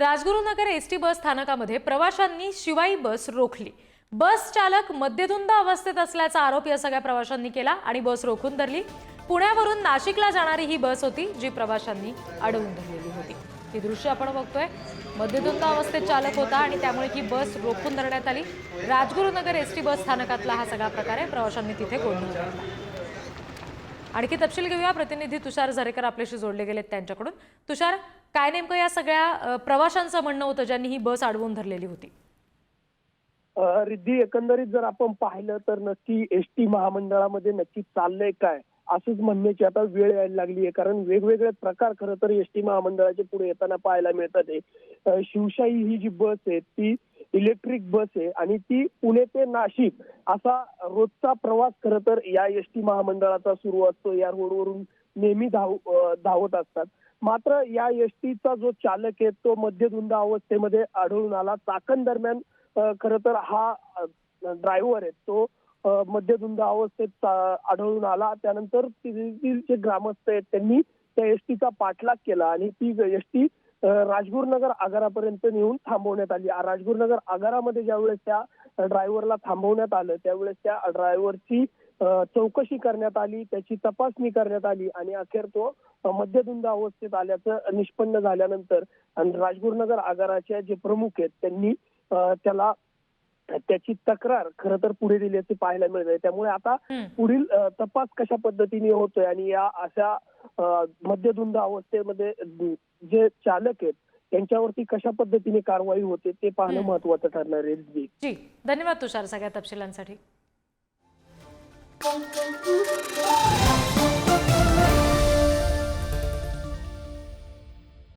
Rajgurunagar ST bus स्थानकामध्ये प्रवाशांनी शिवाई बस रोखली। बस चालक मद्यधुंद अवस्थेत असल्याचा आरोप या सगळ्या प्रवाशांनी केला आणि बस रोखून धरली। पुण्यावरून नाशिकला जाणारी ही बस होती जी प्रवाशांनी अडवून धरलेली होती। ही दृश्य आपण बघतोय। मद्यधुंद अवस्थेत चालक होता आणि त्यामुळे ही बस रोखून धरण्यात आली। राजगुरुनगर एसटी बस स्थानकातला हा सगळा प्रकार आहे। प्रवाशांनी तिथे गोंधळ घातला। आणखी तपशील घेऊया, प्रतिनिधी तुषार झरेकर आपल्याशी जोडले गेलेत त्यांच्याकडून। तुषार, काय नेमकं या सगळ्या प्रवाशांचं म्हणणं होतं ज्यांनी ही बस अडवून धरलेली होती? रिद्धी, एकंदरीत जर आपण पाहिलं तर नक्की एसटी महामंडळामध्ये नक्की चाललंय काय असंच म्हणण्याची आता वेळ यायला लागली आहे। कारण वेगवेगळे प्रकार खरं तर एसटी महामंडळाच्या पुढे येताना पाहायला मिळतात आहे। शिवशाही ही जी बस आहे ती इलेक्ट्रिक बस आहे आणि ती पुणे ते नाशिक असा रोजचा प्रवास खरं तर या एसटी महामंडळाचा सुरू असतो। या रोडवरून नेहमी धावत असतात। मात्र या एसटीचा जो चालक आहे तो मद्यधुंद अवस्थेमध्ये आढळून आला। चाकण दरम्यान खरं तर हा ड्रायव्हर आहे तो मद्यधुंद अवस्थेत आढळून आला। त्यानंतर जे ग्रामस्थ आहेत त्यांनी त्या एसटीचा पाठलाग केला आणि ती एसटी राजगुरुनगर आगारापर्यंत नेऊन थांबवण्यात आली। राजगुरुनगर आगारामध्ये ज्यावेळेस त्या ड्रायव्हरला थांबवण्यात आलं त्यावेळेस त्या ड्रायव्हरची चौकशी करण्यात आली, त्याची तपासणी करण्यात आली आणि अखेर तो मद्यधुंद अवस्थेत आल्याचं निष्पन्न झाल्यानंतर राजगुरुनगर आगाराचे जे प्रमुख आहेत त्यांनी त्याला त्याची तक्रार खरं तर पुढे दिल्याचे पाहायला मिळते। त्यामुळे आता पुढील तपास कशा पद्धतीने होतोय आणि या अशा मद्यधुंद अवस्थेमध्ये जे चालक आहेत त्यांच्यावरती कशा पद्धतीने कारवाई होते ते पाहणं महत्त्वाचं ठरणार आहे। जी, धन्यवाद तुषार सगळ्या तपशिलांसाठी।